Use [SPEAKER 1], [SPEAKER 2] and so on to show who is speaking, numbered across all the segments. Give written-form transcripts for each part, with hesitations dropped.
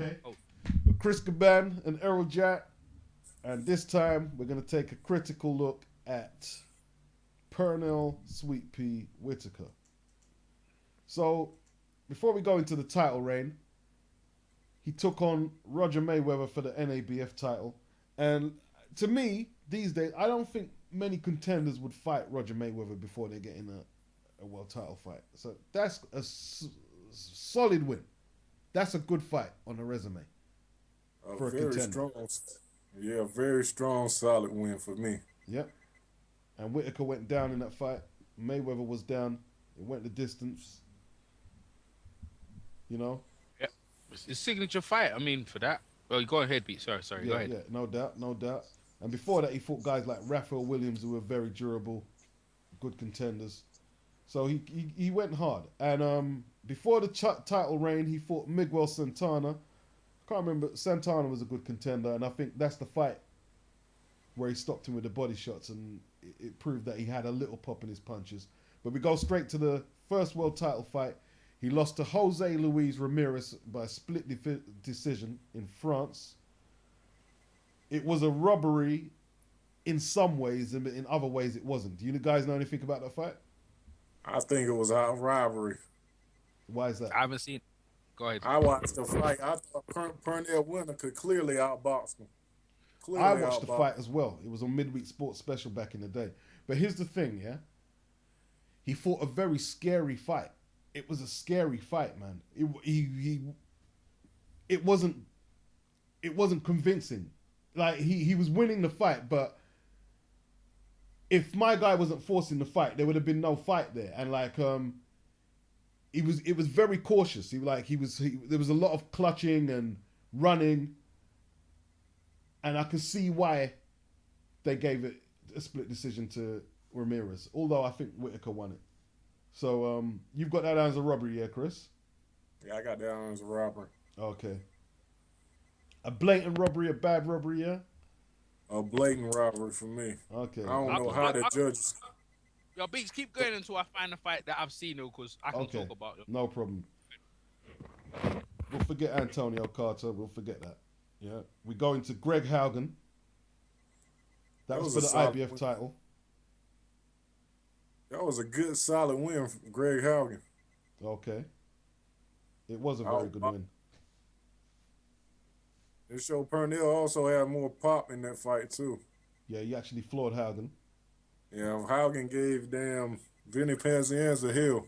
[SPEAKER 1] Okay.
[SPEAKER 2] Oh,
[SPEAKER 1] Kris Caban and Errol Jack. And this time we're going to take a critical look at Pernell Sweet Pea Whitaker. So, before we go into the title reign, he took on Roger Mayweather for the NABF title. And to me, these days, I don't think many contenders would fight Roger Mayweather before they get in a world title fight. So that's a solid win. That's a good fight on the resume for a
[SPEAKER 3] Very
[SPEAKER 1] contender.
[SPEAKER 3] strong. Yeah, very strong, solid win for me.
[SPEAKER 1] Yep. And Whitaker went down in that fight. Mayweather was down. It went the distance. You know?
[SPEAKER 2] yeah. It's his signature fight. I mean, for that. Well, go ahead, Pete. Sorry. Go
[SPEAKER 1] Yeah,
[SPEAKER 2] ahead.
[SPEAKER 1] yeah, no doubt, no doubt. And before that, he fought guys like Raphael Williams, who were very durable, good contenders. So he went hard. And before the title reign, he fought Miguel Santana. Can't remember. Santana was a good contender, and I think that's the fight where he stopped him with the body shots, and it proved that he had a little pop in his punches. But we go straight to the first world title fight. He lost to Jose Luis Ramirez by split decision in France. It was a robbery in some ways, and in other ways it wasn't. Do you guys know anything about that fight?
[SPEAKER 3] I think it was a rivalry.
[SPEAKER 1] Why is that?
[SPEAKER 2] I haven't seen. Go ahead.
[SPEAKER 3] I watched the fight. I thought Pernell Whitaker could clearly outbox him.
[SPEAKER 1] I watched the fight as well. It was on Midweek Sports Special back in the day. But here's the thing, yeah? He fought a very scary fight. It was a scary fight, man. It wasn't convincing. Like he was winning the fight, but if my guy wasn't forcing the fight, there would have been no fight there. And like it was very cautious. There was a lot of clutching and running, and I could see why they gave it a split decision to Ramirez. Although I think Whitaker won it. So you've got that as a robbery, yeah, Kris?
[SPEAKER 3] Yeah, I got that on as a robbery.
[SPEAKER 1] Okay. A blatant robbery, a bad robbery, yeah?
[SPEAKER 3] A blatant robbery for me.
[SPEAKER 1] Okay.
[SPEAKER 3] I don't know how the judges.
[SPEAKER 2] Yo, Beats, keep going until I find a fight that I've seen, though, because I can talk about it.
[SPEAKER 1] No problem. We'll forget Antonio Carter. We'll forget that. Yeah. We go into Greg Haugen. That was for the IBF title.
[SPEAKER 3] That was a good, solid win from Greg Haugen.
[SPEAKER 1] Okay. It was a very good win.
[SPEAKER 3] It showed Pernell also had more pop in that fight, too.
[SPEAKER 1] Yeah, he actually floored Haugen.
[SPEAKER 3] Yeah, Haugen gave Vinny Pazienza hell.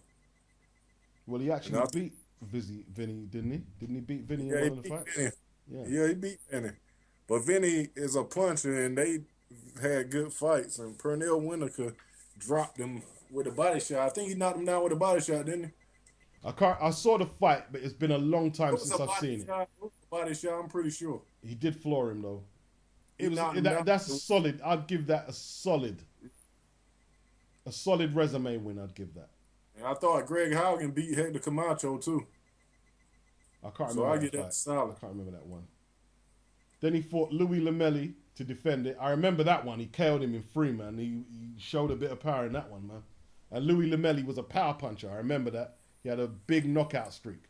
[SPEAKER 1] Well, he actually beat Vinny, didn't he? Didn't he beat Vinny in one of the fights?
[SPEAKER 3] Yeah, he beat Vinny. But Vinny is a puncher, and they had good fights. And Pernell Whitaker dropped him with a body shot. I think he knocked him down with a body shot, didn't he?
[SPEAKER 1] I saw the fight, but it's been a long time since I've seen it.
[SPEAKER 3] Body shot, I'm pretty sure.
[SPEAKER 1] He did floor him though. That's solid. I'd give that a solid resume win. I'd give that.
[SPEAKER 3] And I thought Greg Haugen beat Hector Camacho too.
[SPEAKER 1] I can't remember.
[SPEAKER 3] So I get that solid.
[SPEAKER 1] I can't remember that one. Then he fought Louis Lamelli to defend it. I remember that one. He KO'd him in 3, man. He showed a bit of power in that one, man. And Louis Lamelli was a power puncher. I remember that. He had a big knockout streak,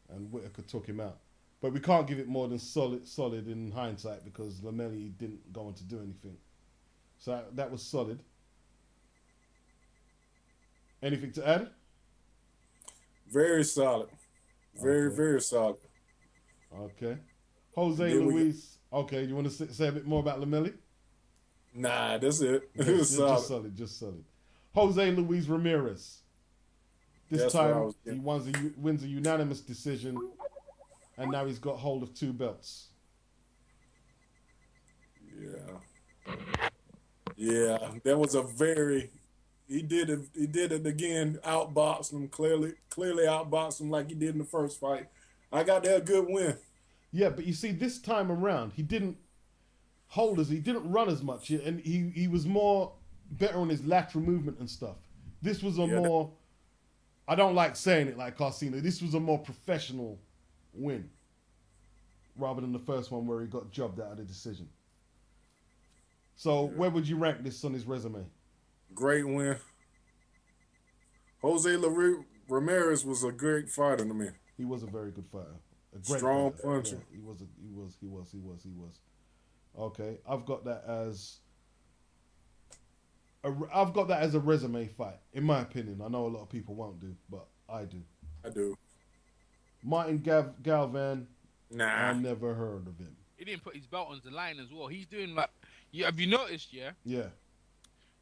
[SPEAKER 1] and Whitaker took him out. But we can't give it more than solid in hindsight because Lamelli didn't go on to do anything. So that was solid. Anything to add?
[SPEAKER 3] Very solid. Very solid.
[SPEAKER 1] Okay. Jose Luis. Okay, you want to say a bit more about Lamelli?
[SPEAKER 3] Nah, that's it.
[SPEAKER 1] Just solid. Jose Luis Ramirez. This time he wins a unanimous decision, and now he's got hold of 2 belts.
[SPEAKER 3] Yeah, that was a very. He did it again. Outboxed him clearly outboxed him like he did in the first fight. I got that good win.
[SPEAKER 1] Yeah, but you see, this time around he didn't he didn't run as much, and he was more better on his lateral movement and stuff. This was more. I don't like saying it like Carcino. This was a more professional win rather than the first one where he got jobbed out of the decision. So where would you rank this on his resume?
[SPEAKER 3] Great win. Jose Ramirez was a great fighter to me.
[SPEAKER 1] He was a very good fighter. A great
[SPEAKER 3] Strong
[SPEAKER 1] fighter.
[SPEAKER 3] puncher.
[SPEAKER 1] Yeah, he was. Okay, I've got that as a resume fight, in my opinion. I know a lot of people won't do, but I do.
[SPEAKER 3] I do.
[SPEAKER 1] Martin Galvan,
[SPEAKER 3] Nah.
[SPEAKER 1] I never heard of him.
[SPEAKER 2] He didn't put his belt on the line as well. He's doing like, have you noticed? Yeah,
[SPEAKER 1] Yeah.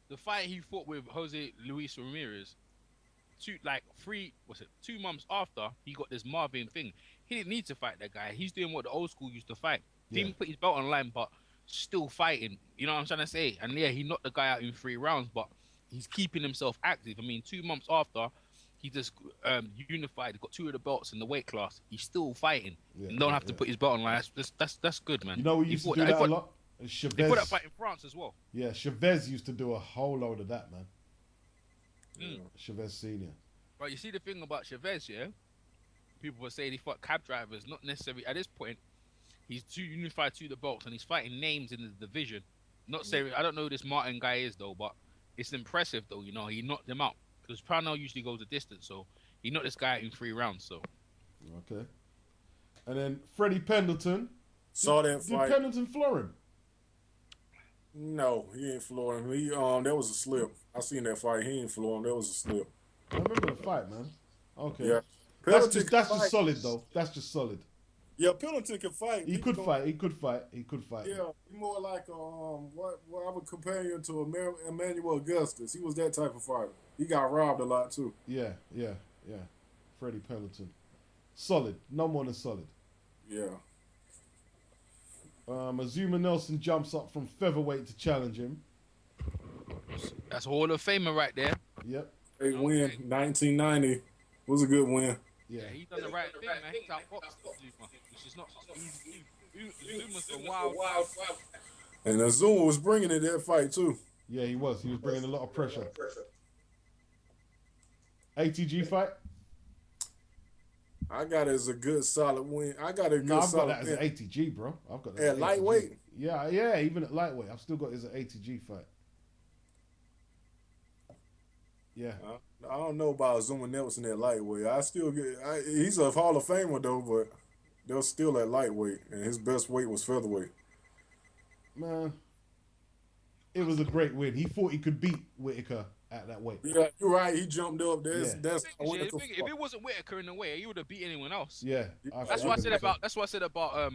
[SPEAKER 2] the fight he fought with Jose Luis Ramirez, 2 months after he got this Marvin thing. He didn't need to fight that guy. He's doing what the old school used to fight.
[SPEAKER 1] Yeah.
[SPEAKER 2] Didn't put his belt on the line, but still fighting. You know what I'm trying to say? And yeah, he knocked the guy out in 3 rounds, but he's keeping himself active. I mean, 2 months after he just unified, got 2 of the belts in the weight class. He's still fighting.
[SPEAKER 1] Yeah,
[SPEAKER 2] and don't have to put his belt on the line. That's good, man.
[SPEAKER 1] You know, we used to do that a lot. Chavez.
[SPEAKER 2] He put that fight in France as well.
[SPEAKER 1] Yeah, Chavez used to do a whole load of that, man.
[SPEAKER 2] Mm.
[SPEAKER 1] Chavez Senior.
[SPEAKER 2] But you see the thing about Chavez, yeah? People were saying he fought cab drivers, not necessarily at this point. He's too unified to the belts and he's fighting names in the division. Not saying I don't know who this Martin guy is though, but it's impressive though. You know, he knocked him out because Pernell usually goes the distance, so he knocked this guy out in 3 rounds. So
[SPEAKER 1] okay, and then Freddie Pendleton.
[SPEAKER 3] Saw that fight.
[SPEAKER 1] Did Pendleton floor him?
[SPEAKER 3] No, he ain't flooring him. That was a slip. I seen that fight. He ain't flooring him. That was a slip.
[SPEAKER 1] I remember the fight, man. Okay.
[SPEAKER 3] Yeah.
[SPEAKER 1] That's just solid though. That's just solid.
[SPEAKER 3] Yeah, Pendleton can fight.
[SPEAKER 1] He could fight.
[SPEAKER 3] Yeah, he more like what I would compare him to Emmanuel Augustus. He was that type of fighter. He got robbed a lot too.
[SPEAKER 1] Yeah. Freddie Pendleton. Solid. No more than solid.
[SPEAKER 3] Yeah.
[SPEAKER 1] Azuma Nelson jumps up from featherweight to challenge him.
[SPEAKER 2] that's a Hall of Famer right there.
[SPEAKER 1] Yep.
[SPEAKER 3] They win 1990. Was a good win.
[SPEAKER 2] Yeah, he done the right thing, man. He's outboxed Zuma, which is not easy. Zuma's a wild.
[SPEAKER 3] And Azuma was bringing it that fight too.
[SPEAKER 1] Yeah, he was. He was bringing a lot of pressure. ATG fight?
[SPEAKER 3] I got it as a good solid win. I've got that as
[SPEAKER 1] an ATG, bro. I've got that
[SPEAKER 3] at lightweight.
[SPEAKER 1] Yeah, even at lightweight, I've still got it as an ATG fight. Yeah.
[SPEAKER 3] I don't know about Zuma Nelson at lightweight. He's a Hall of Famer though, but they're still at lightweight, and his best weight was featherweight.
[SPEAKER 1] Man, it was a great win. He thought he could beat Whitaker at that weight.
[SPEAKER 3] Yeah, you're right. He jumped up. That's
[SPEAKER 2] if it wasn't Whitaker in the way, he would have beat anyone else.
[SPEAKER 1] Yeah,
[SPEAKER 2] that's what I said about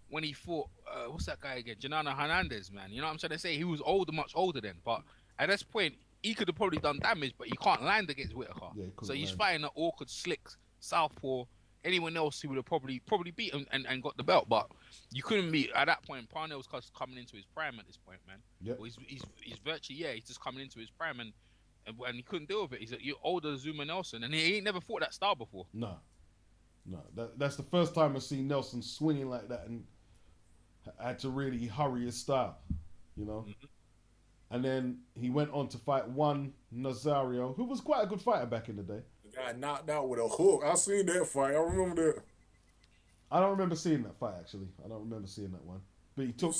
[SPEAKER 2] when he fought what's that guy again, Janana Hernandez, man. You know what I'm trying to say? He was much older then, but at this point he could have probably done damage, but he can't land against Whitaker. Yeah, so he's fighting an awkward, slick southpaw. Anyone else he would have probably beat him and got the belt, but you couldn't beat at that point. Pernell was coming into his prime at this point, man.
[SPEAKER 1] Yep.
[SPEAKER 2] Well, he's virtually he's just coming into his prime and he couldn't deal with it. He's you're older than Zuma Nelson, and he ain't never fought that style before.
[SPEAKER 1] No. That's the first time I've seen Nelson swinging like that and had to really hurry his style, you know. Mm-hmm. And then he went on to fight Juan Nazario, who was quite a good fighter back in the day.
[SPEAKER 3] The guy knocked out with a hook. I seen that fight. I remember that.
[SPEAKER 1] I don't remember seeing that fight, actually. I don't remember seeing that one. But he took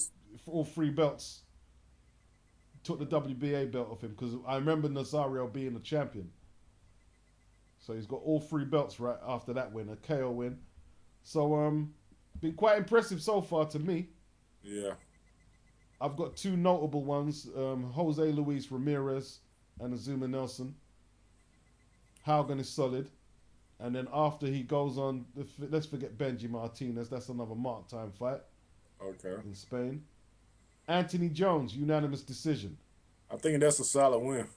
[SPEAKER 1] all 3 belts. Took the WBA belt off him because I remember Nazario being a champion. So he's got all 3 belts right after that win, a KO win. So been quite impressive so far to me.
[SPEAKER 3] Yeah.
[SPEAKER 1] I've got 2 notable ones, Jose Luis Ramirez and Azuma Nelson. Haugen is solid. And then after he goes on, let's forget Benji Martinez, that's another mark time fight.
[SPEAKER 3] Okay.
[SPEAKER 1] In Spain. Anthony Jones, unanimous decision.
[SPEAKER 3] I think that's a solid win.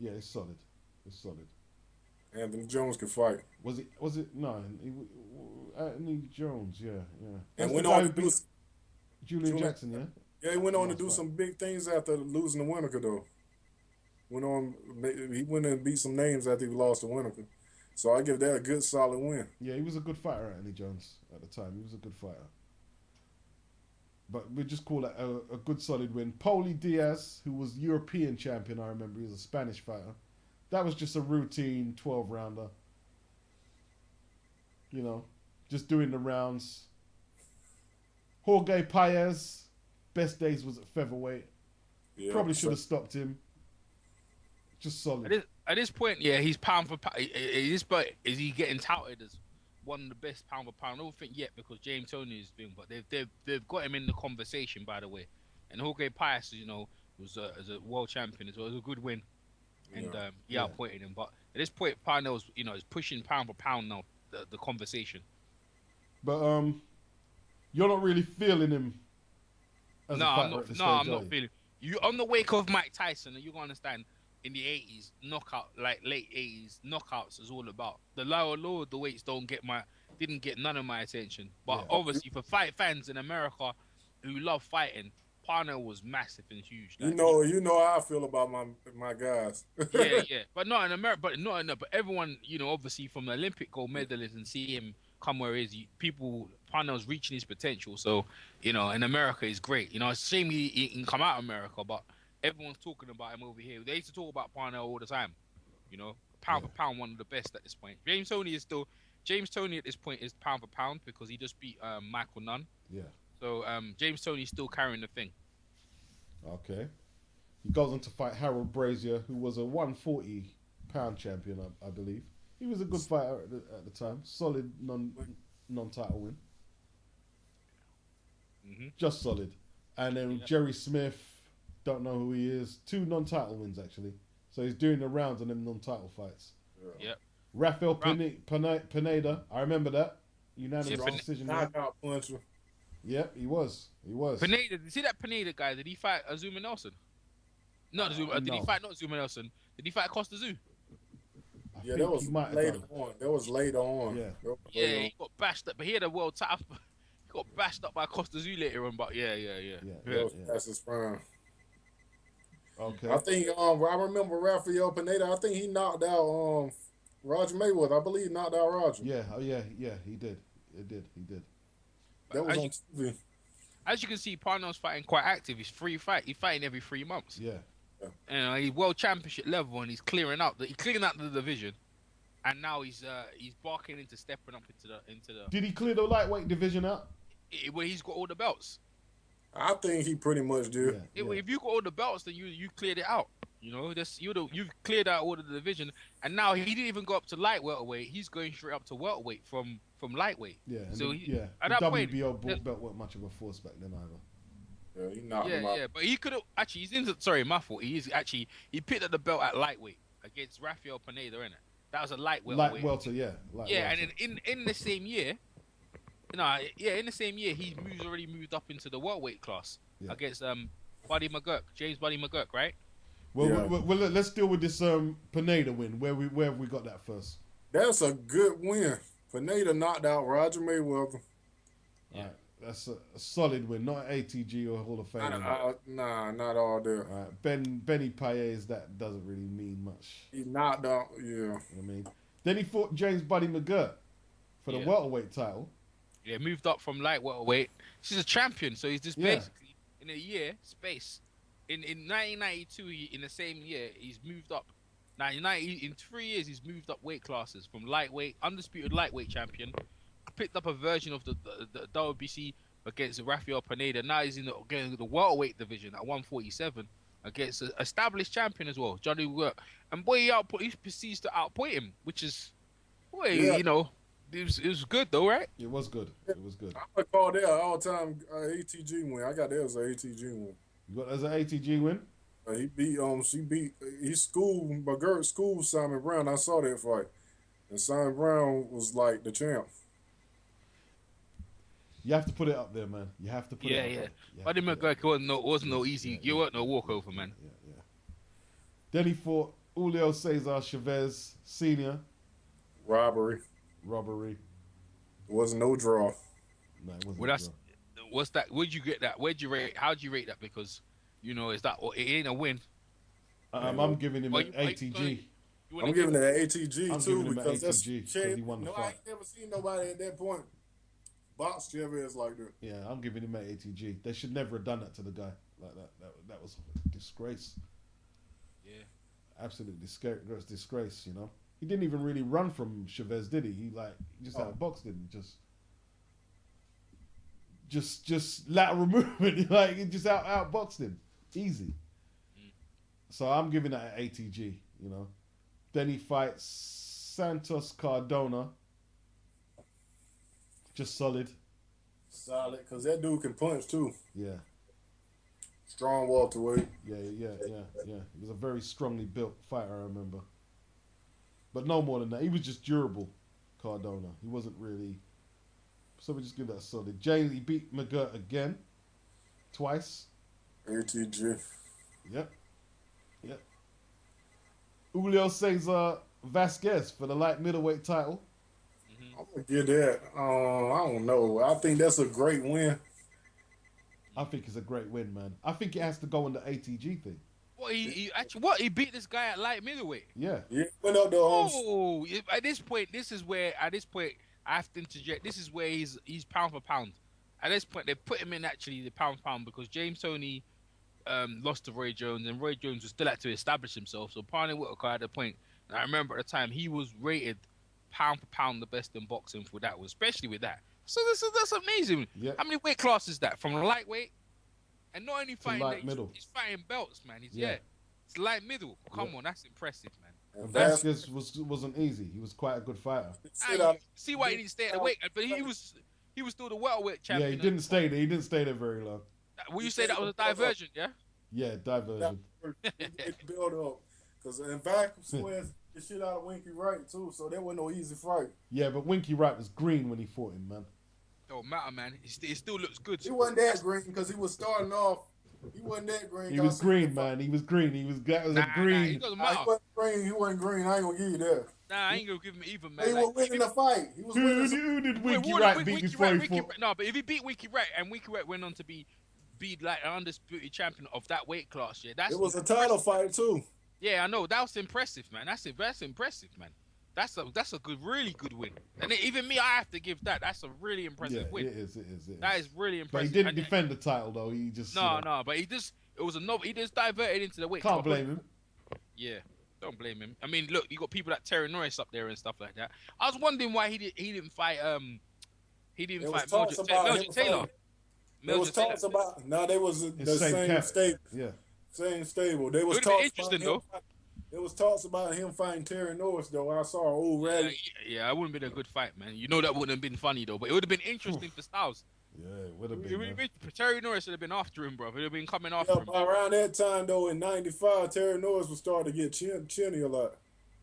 [SPEAKER 1] Yeah, it's solid.
[SPEAKER 3] Anthony Jones can fight.
[SPEAKER 1] Was it? No, Anthony Jones. Yeah.
[SPEAKER 3] And went on to do
[SPEAKER 1] Julian Jackson. Yeah.
[SPEAKER 3] Yeah, he went on to do some big things after losing to Whitaker though. He went and beat some names after he lost to Whitaker. So I give that a good solid win.
[SPEAKER 1] Yeah, he was a good fighter, Anthony Jones, at the time. He was a good fighter. But we just call it a good solid win. Poli Diaz, who was European champion, I remember, he was a Spanish fighter. That was just a routine 12-rounder. You know, just doing the rounds. Jorge Paez, best days was at featherweight. Yeah, probably should have stopped him. Just solid.
[SPEAKER 2] At this point, yeah, he's pound for pound. Is he getting touted as one of the best pound for pound. I don't think yet because James Toney has been, but they've got him in the conversation, by the way. And Jorge Pius, was as a world champion as well. It was a good win, and he outpointed him. But at this point, Parnell's is pushing pound for pound now the conversation.
[SPEAKER 1] But you're not really feeling him. As
[SPEAKER 2] no,
[SPEAKER 1] a
[SPEAKER 2] I'm
[SPEAKER 1] fighter
[SPEAKER 2] not.
[SPEAKER 1] at this
[SPEAKER 2] No,
[SPEAKER 1] stage,
[SPEAKER 2] I'm not feeling. You on the wake of Mike Tyson, and you gonna understand. In the 80s, knockout, like late 80s, knockouts is all about. The lower the weights didn't get none of my attention. But obviously, for fight fans in America who love fighting, Parnell was massive and huge.
[SPEAKER 3] Like, you know how I feel about my guys.
[SPEAKER 2] yeah. But not in America. But everyone, obviously from the Olympic gold medalist and see him come where he is, Parnell's reaching his potential. So, in America, he's great. It's a shame he can come out of America, but everyone's talking about him over here. They used to talk about Parnell all the time. Pound for pound, one of the best at this point. James Toney at this point is pound for pound because he just beat Michael Nunn.
[SPEAKER 1] Yeah.
[SPEAKER 2] So James Toney's still carrying the thing.
[SPEAKER 1] Okay. He goes on to fight Harold Brazier, who was a 140-pound champion, I believe. He was a good fighter at the time. Solid non-title win.
[SPEAKER 2] Mm-hmm.
[SPEAKER 1] Just solid. And then Jerry Smith, don't know who he is. 2 non-title wins, actually. So he's doing the rounds on them non-title fights.
[SPEAKER 2] Yeah.
[SPEAKER 1] Rafael Pineda, I remember that. Unanimous decision.
[SPEAKER 3] Knockout puncher.
[SPEAKER 1] Yep, he was.
[SPEAKER 2] Pineda, see that Pineda guy? Did he fight Azuma Nelson? Not Azuma. Did he fight not Azuma Nelson? Did he fight Costa Zoo?
[SPEAKER 3] Yeah, that was later on. That was later on.
[SPEAKER 1] Yeah.
[SPEAKER 2] He got bashed up, but he had a world title. He got bashed up by Costa Zoo later on, but yeah.
[SPEAKER 3] That's his prime.
[SPEAKER 1] Okay.
[SPEAKER 3] I think I remember Rafael Pineda. I think he knocked out Roger Mayweather. I believe he knocked out Roger.
[SPEAKER 1] Yeah, he did. He did.
[SPEAKER 3] That was on TV.
[SPEAKER 2] As you can see, Parnell's fighting quite active. He's free fight. He's fighting every 3 months.
[SPEAKER 1] Yeah.
[SPEAKER 2] He's world championship level, and he's clearing out the division, and now he's barking into stepping up into the.
[SPEAKER 1] Did he clear the lightweight division out?
[SPEAKER 2] Where he's got all the belts.
[SPEAKER 3] I think he pretty much did.
[SPEAKER 2] Yeah. If you got all the belts, then you cleared it out. You've cleared out all of the division, and now he didn't even go up to light welterweight. He's going straight up to welterweight from lightweight.
[SPEAKER 1] Yeah.
[SPEAKER 2] So
[SPEAKER 1] the WBO belt weren't much of a force back then either.
[SPEAKER 3] Yeah, he knocked him out.
[SPEAKER 2] Yeah, but he could have actually. Sorry, my fault. He picked up the belt at lightweight against Rafael Pineda, innit? That was a light welterweight.
[SPEAKER 1] Light welter, yeah.
[SPEAKER 2] And in the same year, in the same year, he already moved up into the welterweight class against James Buddy McGurk, right?
[SPEAKER 1] Well, let's deal with this Pineda win. Where have we got that first?
[SPEAKER 3] That's a good win. Pineda knocked out Roger Mayweather.
[SPEAKER 1] Yeah. Right. That's a solid win, not ATG or Hall of Fame.
[SPEAKER 3] Nah, not all there.
[SPEAKER 1] All right. Benny Paez, that doesn't really mean much.
[SPEAKER 3] He knocked out, yeah.
[SPEAKER 1] You know what I mean? Then he fought James Buddy McGurk for the welterweight title.
[SPEAKER 2] Yeah, moved up from light welterweight. He's a champion, so he's just basically in a year space. In 1992, in the same year, he's moved up. Now, in 3 years, he's moved up weight classes from lightweight, undisputed lightweight champion. Picked up a version of the WBC against Rafael Pineda. Now he's in the welterweight division at 147 against an established champion as well, Johnny Work. And he proceeds to outpoint him, which is, it was good though, right?
[SPEAKER 1] It was good.
[SPEAKER 3] I would call that an all-time ATG win. I got that as an ATG win.
[SPEAKER 1] You got that as an ATG win?
[SPEAKER 3] He schooled McGurk schooled Simon Brown. I saw that fight, and Simon Brown was like the champ.
[SPEAKER 1] You have to put it up there, man. You have to put it up there.
[SPEAKER 2] Buddy McGurk wasn't no easy. You weren't no walkover, man.
[SPEAKER 1] Yeah. Then he fought Julio Cesar Chavez Sr.
[SPEAKER 3] Robbery.
[SPEAKER 1] It
[SPEAKER 3] was no draw.
[SPEAKER 1] No, it wasn't.
[SPEAKER 2] Well, what's that? Where'd you get that? How'd you rate that? Because it ain't a win.
[SPEAKER 1] I'm giving him an ATG.
[SPEAKER 3] I'm giving it an ATG too
[SPEAKER 1] because he won the fight.
[SPEAKER 3] I ain't never seen nobody at that point box Chavez like that.
[SPEAKER 1] Yeah, I'm giving him an ATG. They should never have done that to the guy like that. That was a disgrace.
[SPEAKER 2] Yeah, absolute
[SPEAKER 1] disgrace. He didn't even really run from Chavez, did he? He just outboxed him, just lateral movement. He just outboxed him, easy. So I'm giving that an ATG. Then he fights Santos Cardona. Just solid.
[SPEAKER 3] Solid, because that dude can punch too.
[SPEAKER 1] Yeah.
[SPEAKER 3] Strong welterweight.
[SPEAKER 1] Yeah. He was a very strongly built fighter, I remember. But no more than that. He was just durable, Cardona. He wasn't really. So we just give that a solid. James, he beat McGirt again. Twice.
[SPEAKER 3] ATG.
[SPEAKER 1] Yep. Julio Cesar Vasquez for the light middleweight title.
[SPEAKER 3] I'm gonna get that. I don't know. I think that's a great win.
[SPEAKER 1] I think it's a great win, man. I think it has to go on the ATG thing.
[SPEAKER 2] What he beat this guy at light middleweight.
[SPEAKER 1] Yeah.
[SPEAKER 3] Went up the
[SPEAKER 2] Oh, at this point I have to interject. This is where he's pound for pound. At this point, they put him in actually the pound for pound because James Toney lost to Roy Jones, and Roy Jones was still had to establish himself. So Pernell Whitaker at the point, and I remember at the time he was rated pound for pound the best in boxing for that, especially with that. So that's amazing.
[SPEAKER 1] Yep.
[SPEAKER 2] How many weight classes is that from lightweight? And not only fighting
[SPEAKER 1] light middle.
[SPEAKER 2] He's fighting belts, man. It's light middle. Come on, that's impressive, man.
[SPEAKER 3] And
[SPEAKER 1] Vasquez wasn't easy. He was quite a good fighter.
[SPEAKER 2] See why he didn't stay at the weight, but he was still the welterweight champion.
[SPEAKER 1] Yeah, he didn't stay there. He didn't stay there very long.
[SPEAKER 2] Will you say that was a diversion? Yeah.
[SPEAKER 1] Yeah, diversion.
[SPEAKER 3] Build up, because in Vasquez the shit out of Winky Wright too, so that wasn't no easy fight.
[SPEAKER 1] Yeah, but Winky Wright was green when he fought him, man.
[SPEAKER 2] Don't matter, man. It still looks good.
[SPEAKER 3] He wasn't that green because he was starting off. He wasn't that green.
[SPEAKER 1] He was green, man. He was green. That was a green.
[SPEAKER 2] It doesn't
[SPEAKER 3] He
[SPEAKER 2] matter.
[SPEAKER 3] wasn't green. He wasn't green. I ain't gonna give you that.
[SPEAKER 2] Nah, I ain't gonna give him even, man.
[SPEAKER 3] He was winning the fight. He was winning.
[SPEAKER 1] Who did Winky Wright beat before he fought?
[SPEAKER 2] No, but if he beat Winky Wright and Winky Wright went on to be like an undisputed champion of that weight class, yeah,
[SPEAKER 3] It was a title fight too.
[SPEAKER 2] Yeah, I know. That was impressive, man. That's impressive, man. That's a really good win. And even me, I have to give that. That's a really impressive win.
[SPEAKER 1] It is.
[SPEAKER 2] That is really
[SPEAKER 1] But
[SPEAKER 2] impressive.
[SPEAKER 1] he didn't defend the title though. He just
[SPEAKER 2] but he just diverted into the weight.
[SPEAKER 1] Can't blame him.
[SPEAKER 2] Yeah, don't blame him. I mean, look, you got people like Terry Norris up there and stuff like that. I was wondering why he didn't fight Mildred Taylor.
[SPEAKER 3] There was talks about. Now they was the same stable.
[SPEAKER 1] Yeah.
[SPEAKER 3] Same stable. They was talks interesting though. There was talks about him fighting Terry Norris though. I saw old Rally.
[SPEAKER 2] Yeah, it wouldn't have been a good fight, man. You know that wouldn't have been funny though, but it would have been interesting for Styles.
[SPEAKER 1] Yeah, it would have been.
[SPEAKER 2] Terry Norris would have been after him, bro. He'd have been coming after him.
[SPEAKER 3] Around that time though, in '95, Terry Norris was starting to get chinny a lot.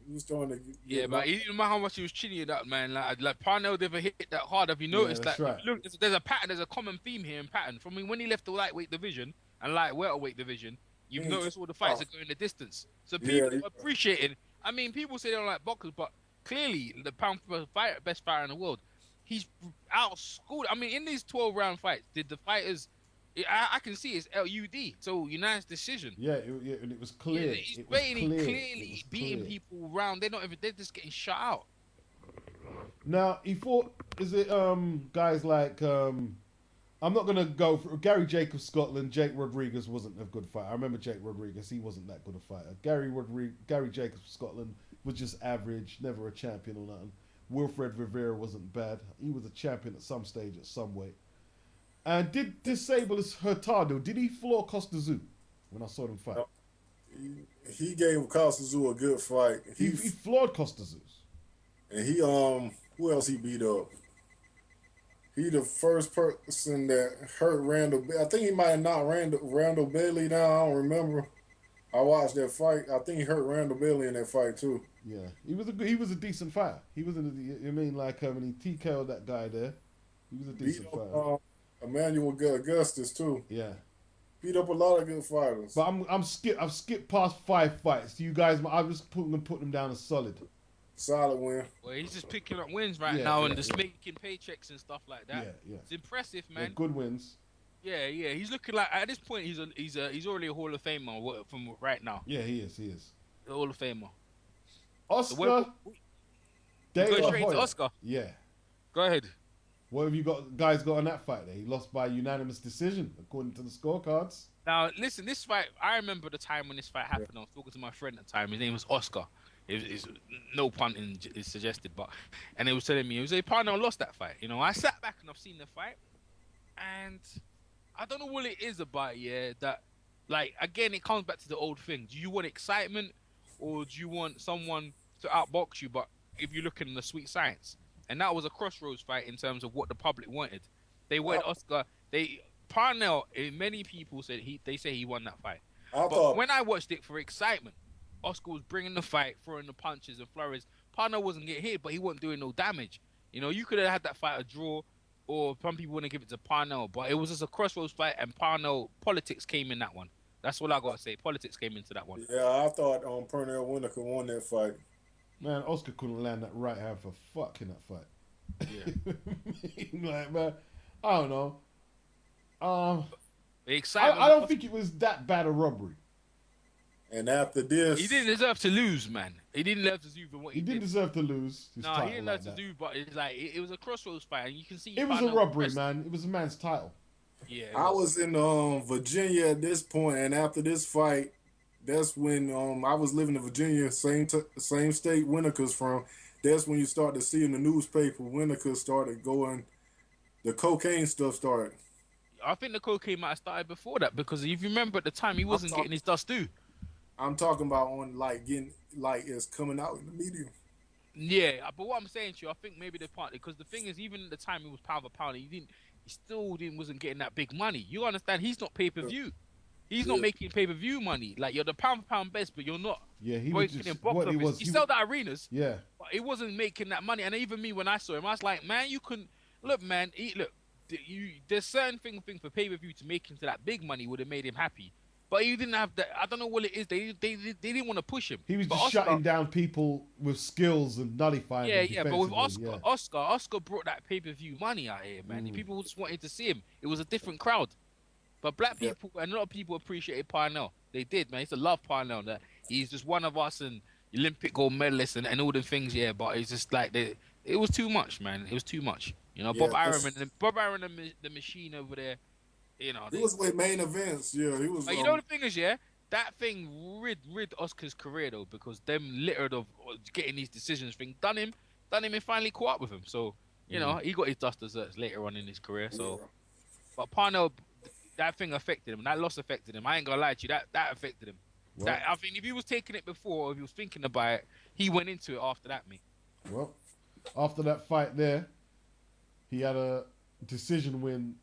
[SPEAKER 3] He was starting to get
[SPEAKER 2] but he didn't matter how much he was chinny that man. Like Pernell never hit that hard. Have you noticed that?
[SPEAKER 1] Right.
[SPEAKER 2] Look, there's a pattern. There's a common theme here in pattern. From when he left the lightweight division and light welterweight division, you've noticed all the fights are going the distance. So people appreciate it. I mean, people say they don't like boxers, but clearly the best fighter in the world, he's outschooled. I mean, in these 12-round fights, did the fighters? I can see it's LUD, so unanimous decision.
[SPEAKER 1] Yeah, and it was clear.
[SPEAKER 2] He's clearly beating people around. They're just getting shut out.
[SPEAKER 1] Now he fought. Is it guys like I'm not gonna go for Gary Jacobs Scotland. Jake Rodriguez wasn't a good fighter. I remember Jake Rodriguez. He wasn't that good a fighter. Gary Jacobs Scotland was just average, never a champion or nothing. Wilfred Rivera wasn't bad. He was a champion at some stage at some weight. And did Disable's Hurtado, did he floor Costa Zoo when I saw them fight?
[SPEAKER 3] He gave Costa Zoo a good fight.
[SPEAKER 1] He floored Costa Zoo.
[SPEAKER 3] And he who else he beat up? He the first person that hurt Randall. I think he might have knocked Randall Bailey down. I don't remember. I watched that fight. I think he hurt Randall Bailey in that fight too.
[SPEAKER 1] Yeah, he was a decent fighter. He was when he TKO'd that guy there. He was a decent fighter.
[SPEAKER 3] Emmanuel Augustus too.
[SPEAKER 1] Yeah,
[SPEAKER 3] beat up a lot of good fighters.
[SPEAKER 1] But I've skipped past 5 fights. You guys, I'm just put them down as solid.
[SPEAKER 3] Solid win.
[SPEAKER 2] Well, he's just picking up wins now and just making paychecks and stuff like that.
[SPEAKER 1] Yeah.
[SPEAKER 2] It's impressive, man.
[SPEAKER 1] Yeah, good wins.
[SPEAKER 2] Yeah. He's looking like at this point he's already a Hall of Famer from right now.
[SPEAKER 1] Yeah, he is.
[SPEAKER 2] The Hall of Famer.
[SPEAKER 1] Oscar.
[SPEAKER 2] Go straight to Oscar.
[SPEAKER 1] Yeah.
[SPEAKER 2] Go ahead.
[SPEAKER 1] What have you guys got on that fight there? He lost by unanimous decision, according to the scorecards.
[SPEAKER 2] Now, listen, this fight, I remember the time when this fight happened. I was talking to my friend at the time. His name was Oscar. It's no pun is suggested, and he was telling me, he was like, Pernell lost that fight. You know, I sat back and I've seen the fight, and I don't know what it is about, that, like, again, it comes back to the old thing. Do you want excitement, or do you want someone to outbox you, but if you're looking at the sweet science? and that was a crossroads fight in terms of what the public wanted. They wanted Oscar. Parnell. Many people said they say he won that fight.
[SPEAKER 3] I
[SPEAKER 2] But
[SPEAKER 3] thought
[SPEAKER 2] when I watched it for excitement, Oscar was bringing the fight, throwing the punches and flurries. Parnell wasn't getting hit, but he wasn't doing no damage. You know, you could have had that fight a draw, or some people want to give it to Parnell, but it was just a crossroads fight, and Parnell politics came in that one. That's all I gotta say. Politics came into that one.
[SPEAKER 3] yeah, I thought Pernell Whitaker won that fight.
[SPEAKER 1] Man, Oscar couldn't land that right hand for fuck in that fight.
[SPEAKER 2] Yeah.
[SPEAKER 1] Like, man, I don't know.
[SPEAKER 2] The excitement.
[SPEAKER 1] I don't think it was that bad a robbery.
[SPEAKER 3] And after this,
[SPEAKER 2] He didn't deserve to lose, man. He didn't deserve to do what
[SPEAKER 1] He
[SPEAKER 2] he
[SPEAKER 1] didn't
[SPEAKER 2] did.
[SPEAKER 1] deserve to lose his
[SPEAKER 2] No,
[SPEAKER 1] title
[SPEAKER 2] he didn't
[SPEAKER 1] like
[SPEAKER 2] deserve to
[SPEAKER 1] that.
[SPEAKER 2] do, but it's like it was a crossroads fight, and you can see
[SPEAKER 1] It was a
[SPEAKER 2] Parnell
[SPEAKER 1] robbery,
[SPEAKER 2] pressed.
[SPEAKER 1] man. It was a man's title.
[SPEAKER 2] Yeah, it
[SPEAKER 3] I was in Virginia at this point, and after this fight, that's when I was living in Virginia, same state Whitaker's from. That's when you start to see in the newspaper Whitaker started going, the cocaine stuff started.
[SPEAKER 2] I think the cocaine might have started before that, because if you remember at the time, he wasn't getting his dust due.
[SPEAKER 3] I'm talking about on like getting like it's coming out in the media.
[SPEAKER 2] Yeah, but what I'm saying to you, I think maybe the part, because the thing is, even at the time he was pound for pound, he wasn't getting that big money. You understand? He's not pay per view. He's not making pay per view money. Like, you're the pound for pound best, but you're not.
[SPEAKER 1] Yeah, he was
[SPEAKER 2] Breaking
[SPEAKER 1] just
[SPEAKER 2] in box
[SPEAKER 1] what he
[SPEAKER 2] office.
[SPEAKER 1] was.
[SPEAKER 2] He sold out arenas,
[SPEAKER 1] Yeah,
[SPEAKER 2] but he wasn't making that money. And even me, when I saw him, I was like, man, you couldn't look, man. There's certain thing for pay per view to make him to that big money would have made him happy. But he didn't have that. I don't know what it is. They didn't want to push him.
[SPEAKER 1] he was
[SPEAKER 2] But
[SPEAKER 1] just
[SPEAKER 2] Oscar,
[SPEAKER 1] shutting down people with skills and nullifying them
[SPEAKER 2] yeah. But with
[SPEAKER 1] defensively,
[SPEAKER 2] Oscar brought that pay per view money out here, man. People just wanted to see him. It was a different crowd. But black people and a lot of people appreciated Parnell. They did, man. He used to love Parnell. That he's just one of us and Olympic gold medalist and all the things. Yeah, but it's just like it was too much, man. It was too much. You know,
[SPEAKER 3] Yeah,
[SPEAKER 2] Bob Arum and the machine over there. You know,
[SPEAKER 3] He was with main events. Yeah, he was.
[SPEAKER 2] but you know the thing is, yeah, that thing rid Oscar's career though, because them littered of getting these decisions thing done him and finally caught up with him. So you know he got his dust deserts later on in his career. So, but Parnell, that thing affected him. That loss affected him. I ain't gonna lie to you, that affected him.
[SPEAKER 1] Well,
[SPEAKER 2] I think if he was taking it before, or if he was thinking about it, he went into it after that, mate.
[SPEAKER 1] well, after that fight there, he had a decision win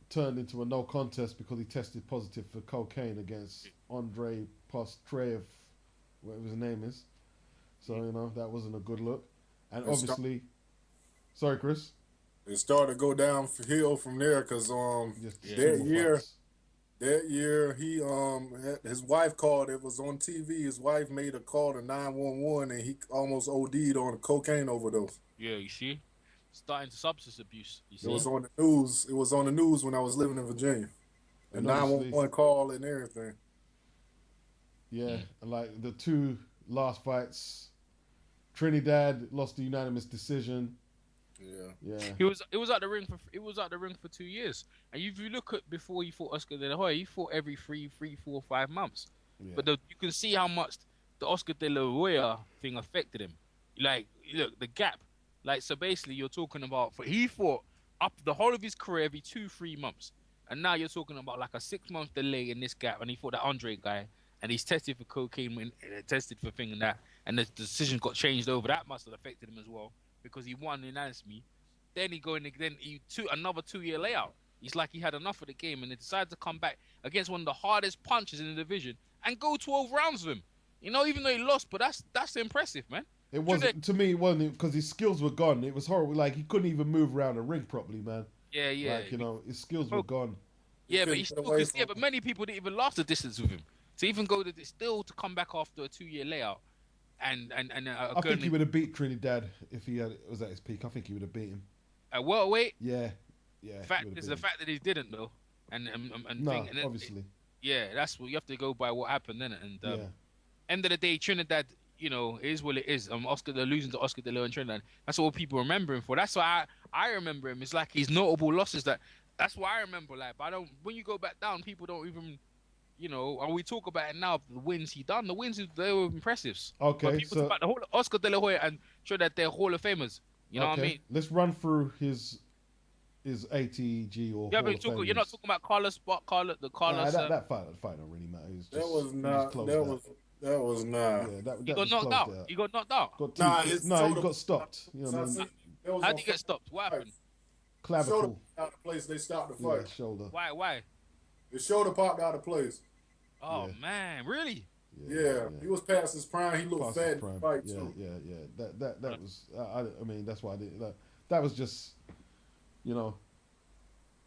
[SPEAKER 1] turned into a no contest because he tested positive for cocaine against Andrei Postrev, whatever his name is. So, you know, that wasn't a good look. And obviously, sorry, Chris.
[SPEAKER 3] It started to go downhill from there because
[SPEAKER 1] Just
[SPEAKER 3] that year he his wife called. It was on TV. His wife made a call to 911 and he almost OD'd on a cocaine overdose.
[SPEAKER 2] Yeah, you see, starting to substance abuse. You see,
[SPEAKER 3] It was on the news. It was on the news when I was living in Virginia. The
[SPEAKER 1] And
[SPEAKER 3] 911 call and everything.
[SPEAKER 1] Yeah, and like the two last fights, Trinidad lost the unanimous decision.
[SPEAKER 3] Yeah.
[SPEAKER 1] Yeah.
[SPEAKER 2] It was at the ring for 2 years. And if you look at before he fought Oscar De La Hoya, he fought every 3, 4, 5 months.
[SPEAKER 1] Yeah.
[SPEAKER 2] But you can see how much the Oscar De La Hoya thing affected him. Like, look, the gap. Like, so basically, you're talking about he fought up the whole of his career every 2, 3 months, and now you're talking about like a 6-month delay in this gap. And he fought that Andre guy, and he's tested for cocaine, tested for thing and that, and the decision got changed over. That must have affected him as well because he won unanimously. Then he took another 2-year layout. He's like he had enough of the game, and he decided to come back against one of the hardest punchers in the division and go 12 rounds with him. You know, even though he lost, but that's impressive, man.
[SPEAKER 1] It wasn't, to me, it wasn't because his skills were gone. It was horrible. Like, he couldn't even move around the ring properly, man.
[SPEAKER 2] Yeah.
[SPEAKER 1] Like, you know, his skills were gone.
[SPEAKER 2] Yeah, but many people didn't even last the distance with him. To even go to still to come back after a 2-year layout, and
[SPEAKER 1] I think he would have beat Trinidad if he was at his peak. I think he would have beat him.
[SPEAKER 2] At welterweight.
[SPEAKER 1] Yeah.
[SPEAKER 2] Fact is the fact that he didn't though,
[SPEAKER 1] obviously.
[SPEAKER 2] Yeah, that's what you have to go by what happened in it. And
[SPEAKER 1] Yeah.
[SPEAKER 2] end of the day, Trinidad, you know, is what it is. They're losing to Oscar De La Hoya and Trinidad. That's what people remember him for. That's why I remember him. It's like his notable losses. That's why I remember. Like, but I don't. When you go back down, people don't even. You know, and we talk about it now. The wins he done, they were impressive.
[SPEAKER 1] Okay,
[SPEAKER 2] but people talk about the whole Oscar De La Hoya and show that they're Hall of Famers. You know what I mean?
[SPEAKER 1] Let's run through his ATG or
[SPEAKER 2] yeah, but you're not talking about Carlos.
[SPEAKER 1] That fight don't really matter.
[SPEAKER 3] That was not.
[SPEAKER 1] Yeah,
[SPEAKER 2] He got knocked out. He got knocked out.
[SPEAKER 1] He got stopped. You know what I mean?
[SPEAKER 3] That It was
[SPEAKER 2] How
[SPEAKER 3] on
[SPEAKER 2] did he get stopped? What
[SPEAKER 3] fight.
[SPEAKER 2] happened?
[SPEAKER 3] Shoulder
[SPEAKER 1] Clavicle.
[SPEAKER 3] popped out of place. They stopped the
[SPEAKER 1] Yeah,
[SPEAKER 3] fight.
[SPEAKER 1] shoulder.
[SPEAKER 2] Why?
[SPEAKER 3] The shoulder popped out of place.
[SPEAKER 2] Oh
[SPEAKER 1] Yeah.
[SPEAKER 2] man, really?
[SPEAKER 3] Yeah, he was past his prime. He looked
[SPEAKER 1] Past
[SPEAKER 3] fat
[SPEAKER 1] his
[SPEAKER 3] in the
[SPEAKER 1] prime.
[SPEAKER 3] fight
[SPEAKER 1] Yeah,
[SPEAKER 3] too.
[SPEAKER 1] yeah. That was. I mean, that's why I didn't. That was just, you know,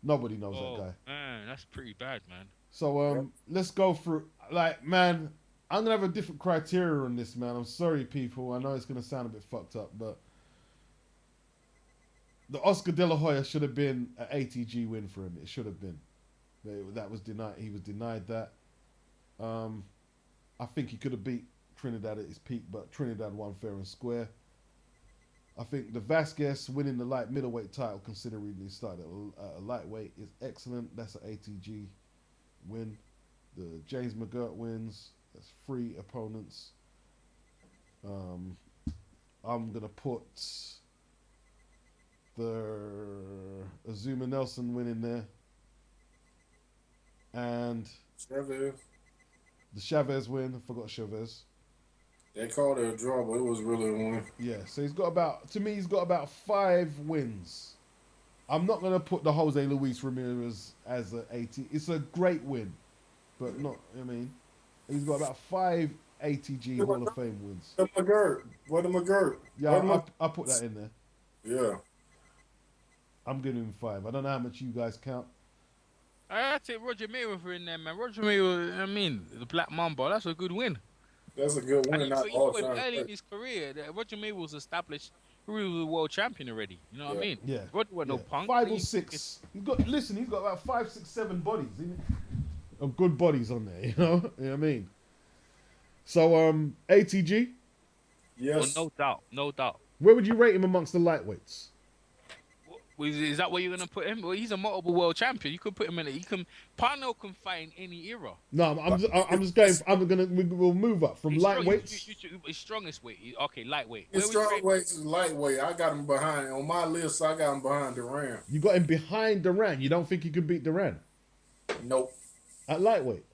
[SPEAKER 1] nobody knows that guy.
[SPEAKER 2] Man, that's pretty bad, man.
[SPEAKER 1] So let's go through. Like, man, I'm gonna have a different criteria on this, man. I'm sorry, people. I know it's gonna sound a bit fucked up, but the Oscar De La Hoya should have been an ATG win for him. It should have been. That was denied. He was denied that. I think he could have beat Trinidad at his peak, but Trinidad won fair and square. I think the Vasquez winning the light middleweight title, considering he started at a lightweight, is excellent. That's an ATG win. The James McGirt wins. That's 3 opponents. I'm gonna put the Azuma Nelson win in there, and
[SPEAKER 3] Chavez.
[SPEAKER 1] the Chavez win. I forgot Chavez.
[SPEAKER 3] They called it a draw, but it was really a win.
[SPEAKER 1] Yeah, so he's got about 5 wins. I'm not gonna put the Jose Luis Ramirez as a AT. It's a great win, but not. I mean, he's got about 5 ATG Hall of Fame wins.
[SPEAKER 3] The McGirt. What the McGirt?
[SPEAKER 1] Yeah, I put that in there.
[SPEAKER 3] Yeah.
[SPEAKER 1] I'm giving him 5. I don't know how much you guys count.
[SPEAKER 2] I take Roger Mayweather in there, man. Roger Mayweather, I mean, the Black Mamba, that's a good win.
[SPEAKER 3] That's a good win.
[SPEAKER 2] And
[SPEAKER 3] Not
[SPEAKER 2] he
[SPEAKER 3] all
[SPEAKER 2] fought him
[SPEAKER 3] time.
[SPEAKER 2] early in his career. Roger Mayweather was established. He was a world champion already. You know what I mean?
[SPEAKER 1] Yeah.
[SPEAKER 2] Roger wasn't no punk.
[SPEAKER 1] 5 or 6. He's got about 5, 6, 7 bodies. Of good bodies on there, you know? You know what I mean? So ATG,
[SPEAKER 3] Yes.
[SPEAKER 2] Oh, no doubt.
[SPEAKER 1] where would you rate him amongst the lightweights?
[SPEAKER 2] Is that where you're gonna put him? Well, he's a multiple world champion. You could put him in. Pano can fight in any era.
[SPEAKER 1] No, I'm just going. We'll move up from lightweights.
[SPEAKER 2] His strongest weight. Okay, lightweight.
[SPEAKER 3] His strong weight is lightweight. I got him behind. On my list, I got him behind Duran.
[SPEAKER 1] You got him behind Duran. You don't think he could beat Duran
[SPEAKER 3] Nope.
[SPEAKER 1] at lightweight?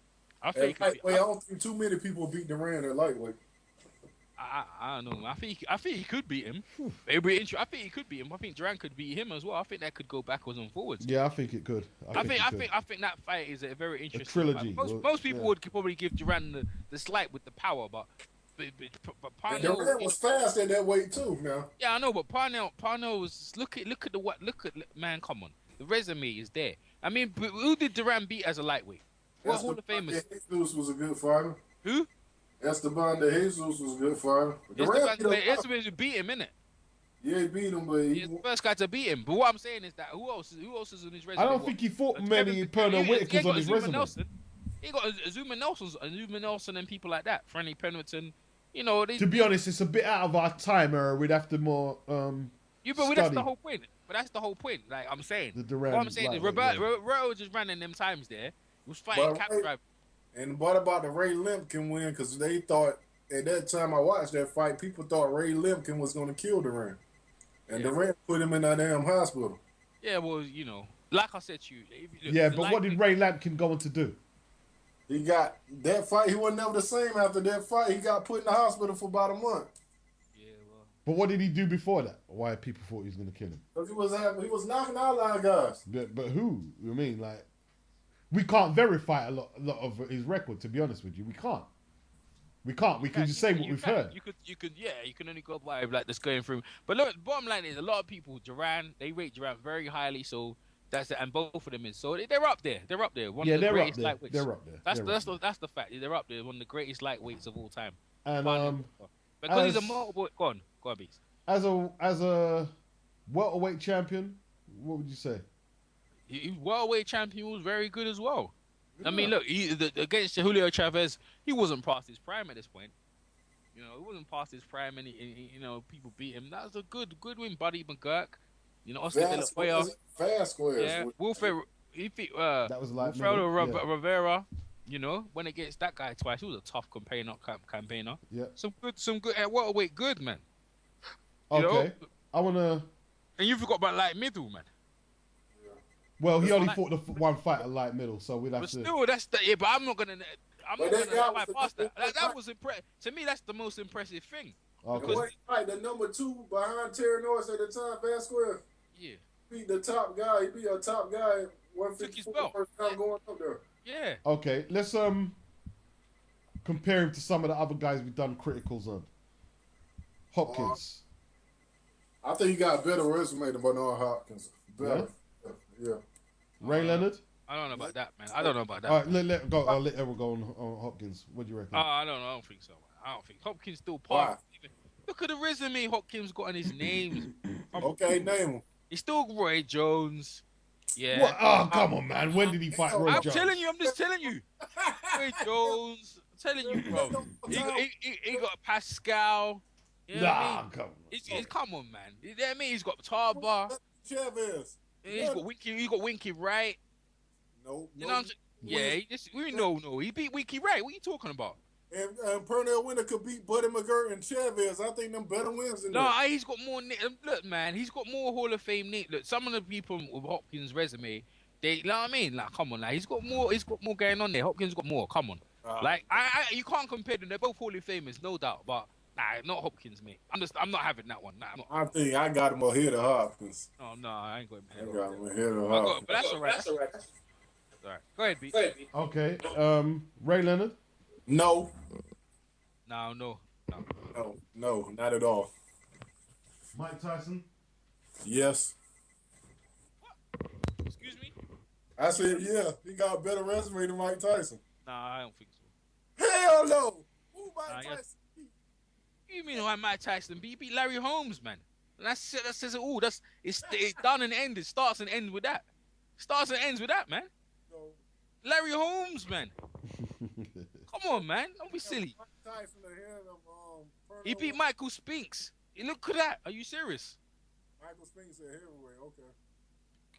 [SPEAKER 2] I think.
[SPEAKER 3] At lightweight, I don't think too many people beat Duran at lightweight.
[SPEAKER 2] I don't know. I think he could beat him. It'd be interesting. I think he could beat him. I think Duran could beat him as well. I think that could go backwards and forwards.
[SPEAKER 1] Yeah, I think it could. I
[SPEAKER 2] think that fight is a very interesting
[SPEAKER 1] trilogy.
[SPEAKER 2] Fight. Most people would probably give Duran the slight with the power, but Parnell,
[SPEAKER 3] Duran was fast at that weight too. Now.
[SPEAKER 2] Yeah, I know, but Parnell was look at man. Come on, the resume is there. I mean, who did Duran beat as a lightweight? What Hall of Famers?
[SPEAKER 3] Jesus was a good fighter.
[SPEAKER 2] Who?
[SPEAKER 3] Esteban de Jesus was a good fighter.
[SPEAKER 2] Esteban beat him, innit?
[SPEAKER 3] Yeah, he beat him, but
[SPEAKER 2] He's the first guy to beat him. But what I'm saying is that who else is on his resume?
[SPEAKER 1] I don't think he fought many Pernell Whitakers on his resume.
[SPEAKER 2] He got Azuma Nelson and people like that. Franny Pendleton. You know,
[SPEAKER 1] to be honest, it's a bit out of our time, or we'd have to more
[SPEAKER 2] but that's the whole point. But that's the whole point. Like I'm saying, what I'm saying is Roberto just ran in them times there. He was fighting cap drive.
[SPEAKER 3] And what about the Ray Limpkin win? Because they thought at that time I watched that fight, people thought Ray Limpkin was going to kill Duran, and Duran put him in that damn hospital.
[SPEAKER 2] Yeah, well, you know, like I said to you.
[SPEAKER 1] Yeah, but what did Ray Lampkin go on to do?
[SPEAKER 3] He got that fight. He wasn't never the same after that fight. He got put in the hospital for about a month.
[SPEAKER 2] Yeah, well.
[SPEAKER 1] But what did he do before that? Why people thought he was going to kill him?
[SPEAKER 3] Because he was knocking out a lot of guys.
[SPEAKER 1] But who? You mean like? We can't verify a lot of his record. To be honest with you, we can't. We can just say what we've heard.
[SPEAKER 2] You can only go by like this going through. But look, bottom line is a lot of people they rate Duran very highly. So that's it, and both of them is so they're up there. They're up there. One of the greatest lightweights.
[SPEAKER 1] They're up there.
[SPEAKER 2] That's the fact. They're up there. One of the greatest lightweights of all time.
[SPEAKER 1] And
[SPEAKER 2] because he's a multiple. Go on, Beast.
[SPEAKER 1] As a welterweight champion, what would you say?
[SPEAKER 2] Welterweight champion was very good as well. Yeah. I mean, look, against Julio Chavez, he wasn't past his prime at this point. You know, he wasn't past his prime, and people beat him. That was a good win, Buddy McGurk. You know, Oscar De La Hoya.
[SPEAKER 3] Fast squares.
[SPEAKER 2] Yeah, Wilfredo. That
[SPEAKER 1] was like
[SPEAKER 2] Wilfredo Rivera. You know, went against that guy twice. He was a tough campaigner.
[SPEAKER 1] Yeah.
[SPEAKER 2] Some good at welterweight, good man.
[SPEAKER 1] Okay, I wanna.
[SPEAKER 2] And you forgot about light middle, man.
[SPEAKER 1] Well, he only fought the one fight at light middle, so we'd have to.
[SPEAKER 2] Still, but I'm not gonna fight past that. That was impressive. To me, that's the most impressive thing.
[SPEAKER 1] Okay.
[SPEAKER 2] Because
[SPEAKER 3] What, like the number 2 behind Terry Norris at the time, Vasquez?
[SPEAKER 2] yeah,
[SPEAKER 3] He the top guy. He be a top guy.
[SPEAKER 2] took his
[SPEAKER 3] 154
[SPEAKER 2] belt.
[SPEAKER 3] first time going up there.
[SPEAKER 2] Yeah.
[SPEAKER 1] Okay, let's compare him to some of the other guys we've done criticals on. Hopkins.
[SPEAKER 3] I think he got a better resume than Bernard Hopkins. Better. Yeah.
[SPEAKER 1] Ray Leonard.
[SPEAKER 2] I don't know about that, man. I don't know about that.
[SPEAKER 1] All right, let go. I'll let everyone go on Hopkins. What do you reckon?
[SPEAKER 2] I don't know. I don't think so. I don't think Hopkins still
[SPEAKER 3] Why?
[SPEAKER 2] part. Look at the resume Hopkins got on his name.
[SPEAKER 3] Okay, name him.
[SPEAKER 2] He's still Roy Jones. Yeah.
[SPEAKER 1] What? Oh, come on, man. When did he fight Roy
[SPEAKER 2] I'm
[SPEAKER 1] Jones?
[SPEAKER 2] telling you. I'm just telling you. Roy Jones. I'm telling you, bro. He got Pascal. You know what I mean?
[SPEAKER 1] Come on.
[SPEAKER 2] Come on, man. You know what I mean? He's got Tarbar.
[SPEAKER 3] Chavez.
[SPEAKER 2] He's got Winky. He got Winky Wright.
[SPEAKER 3] No.
[SPEAKER 2] You know what I'm saying? Yeah. We know. No. He beat Winky Wright. What are you talking about?
[SPEAKER 3] And Pernell Whitaker beat Buddy McGirt and Chavez. I think them better wins than
[SPEAKER 2] No,
[SPEAKER 3] that.
[SPEAKER 2] he's got more. Look, man, he's got more Hall of Fame. Look, some of the people with Hopkins' resume, you know what I mean? Like, come on, like, he's got more. He's got more going on there. Hopkins got more. Come on, like, you can't compare them. They're both Hall of Famers, no doubt. But nah, not Hopkins, mate. I'm not having that one. Nah,
[SPEAKER 3] I think I got him ahead of Hopkins.
[SPEAKER 2] No, I ain't got him.
[SPEAKER 3] I got him ahead of Hopkins.
[SPEAKER 2] But that's all right. That's all right. Go ahead, B.
[SPEAKER 1] Okay. Ray Leonard.
[SPEAKER 3] No,
[SPEAKER 2] No,
[SPEAKER 3] not at all.
[SPEAKER 1] Mike Tyson.
[SPEAKER 3] Yes.
[SPEAKER 2] Excuse me?
[SPEAKER 3] I said, yeah, he got a better resume than Mike Tyson.
[SPEAKER 2] Nah, I don't think so.
[SPEAKER 3] Hell no. Who Mike
[SPEAKER 2] Nah,
[SPEAKER 3] Tyson beat?
[SPEAKER 2] You mean why Mike Tyson beat Larry Holmes, man? That says it all. It's done and ended. Starts and ends with that. Starts and ends with that, man.
[SPEAKER 3] No.
[SPEAKER 2] Larry Holmes, man. Come on, man. Don't be silly.
[SPEAKER 3] Mike Tyson ahead of Pernell
[SPEAKER 2] He beat
[SPEAKER 3] Whitaker.
[SPEAKER 2] Michael Spinks. Look at that. Are you serious?
[SPEAKER 3] Michael Spinks at heavyweight. Okay.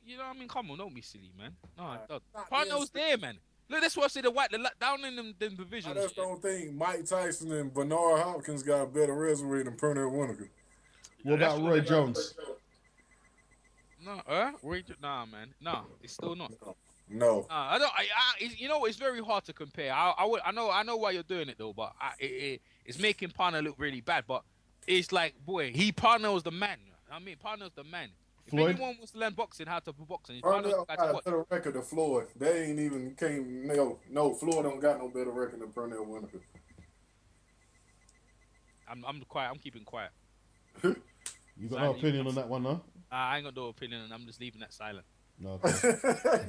[SPEAKER 2] You know what I mean? Come on, don't be silly, man. No,
[SPEAKER 3] Not
[SPEAKER 2] Pernell's
[SPEAKER 3] being
[SPEAKER 2] there, man. Look, that's why I say down in them divisions.
[SPEAKER 3] I just don't think Mike Tyson and Bernard Hopkins got a better resume than Pernell Whitaker.
[SPEAKER 1] What about Roy Jones?
[SPEAKER 2] No, nah, man. Nah, it's still not.
[SPEAKER 3] No.
[SPEAKER 2] I don't. You know, it's very hard to compare. I know why you're doing it though, but it's making Parnell look really bad. But it's like, boy, Parnell's the man. I mean, Parnell's the man. If
[SPEAKER 1] Floyd?
[SPEAKER 2] anyone wants to learn boxing, how to boxing,
[SPEAKER 3] Pernell
[SPEAKER 2] Parnell's the guy
[SPEAKER 3] got
[SPEAKER 2] to
[SPEAKER 3] a
[SPEAKER 2] watch.
[SPEAKER 3] better record than Floyd. They ain't even came. No, Floyd don't got no better record than Pernell Whitaker.
[SPEAKER 2] I'm keeping quiet.
[SPEAKER 1] You got no opinion on that one, no?
[SPEAKER 2] I ain't got no opinion, and I'm just leaving that silent.
[SPEAKER 1] No. Okay.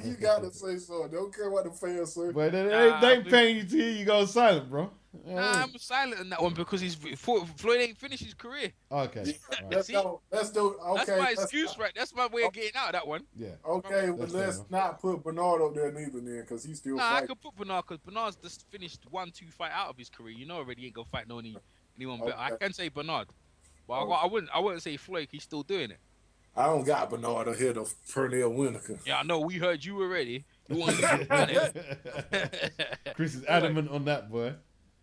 [SPEAKER 3] You gotta say so. Don't care what the fans say.
[SPEAKER 1] But they ain't paying you to hear you go silent, bro.
[SPEAKER 2] Nah, I'm silent on that one because Floyd ain't finished his career.
[SPEAKER 1] Okay.
[SPEAKER 3] Let's
[SPEAKER 2] See?
[SPEAKER 3] go. Let's do. Okay.
[SPEAKER 2] That's my excuse, right? That's my way of getting out of that one.
[SPEAKER 1] Yeah.
[SPEAKER 3] Okay, but
[SPEAKER 1] That's
[SPEAKER 3] let's
[SPEAKER 1] fair enough.
[SPEAKER 3] not put Bernard up there neither, then, because he's still
[SPEAKER 2] Nah, I
[SPEAKER 3] fighting.
[SPEAKER 2] could put Bernard because Bernard's just finished 1-2 fight out of his career. You know already he ain't gonna fight anyone better. I
[SPEAKER 3] Okay.
[SPEAKER 2] can say Bernard, but I wouldn't say Floyd. He's still doing it.
[SPEAKER 3] I don't got Bernard ahead of Pernell Whitaker.
[SPEAKER 2] Yeah, I know. We heard you already. You want
[SPEAKER 1] Kris is adamant on that, boy.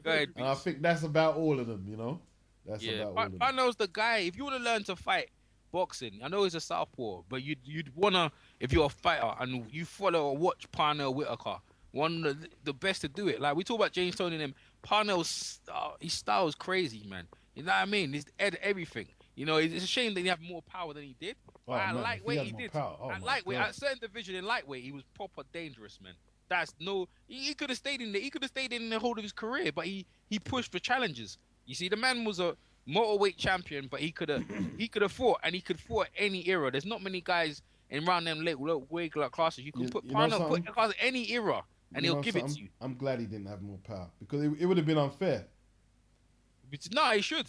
[SPEAKER 2] Go ahead.
[SPEAKER 1] And I think that's about all of them, you know? That's
[SPEAKER 2] Yeah,
[SPEAKER 1] about all of them.
[SPEAKER 2] Parnell's the guy. If you want to learn to fight boxing, I know he's a southpaw, but you'd wanna, if you're a fighter and you follow or watch Pernell Whitaker, one of the best to do it. Like we talk about James Toney and him, Parnell's his style is crazy, man. You know what I mean? He's everything. You know, it's a shame that he have more power than he did.
[SPEAKER 1] Oh,
[SPEAKER 2] But at
[SPEAKER 1] man, if
[SPEAKER 2] lightweight,
[SPEAKER 1] had
[SPEAKER 2] he
[SPEAKER 1] more
[SPEAKER 2] did.
[SPEAKER 1] power, oh
[SPEAKER 2] At
[SPEAKER 1] my
[SPEAKER 2] lightweight,
[SPEAKER 1] God.
[SPEAKER 2] at certain division in lightweight, he was proper dangerous, man. That's no. He could have stayed in there. He could have stayed in the whole of his career, but he pushed for challenges. You see, the man was a motorweight champion, but he could have fought, and he could fought any era. There's not many guys in round them weight classes. You can put
[SPEAKER 1] you know
[SPEAKER 2] Parnell
[SPEAKER 1] something?
[SPEAKER 2] put across any era, and
[SPEAKER 1] You
[SPEAKER 2] he'll
[SPEAKER 1] know
[SPEAKER 2] give it to
[SPEAKER 1] something?
[SPEAKER 2] you.
[SPEAKER 1] I'm glad he didn't have more power because it would have been unfair.
[SPEAKER 2] No, he should.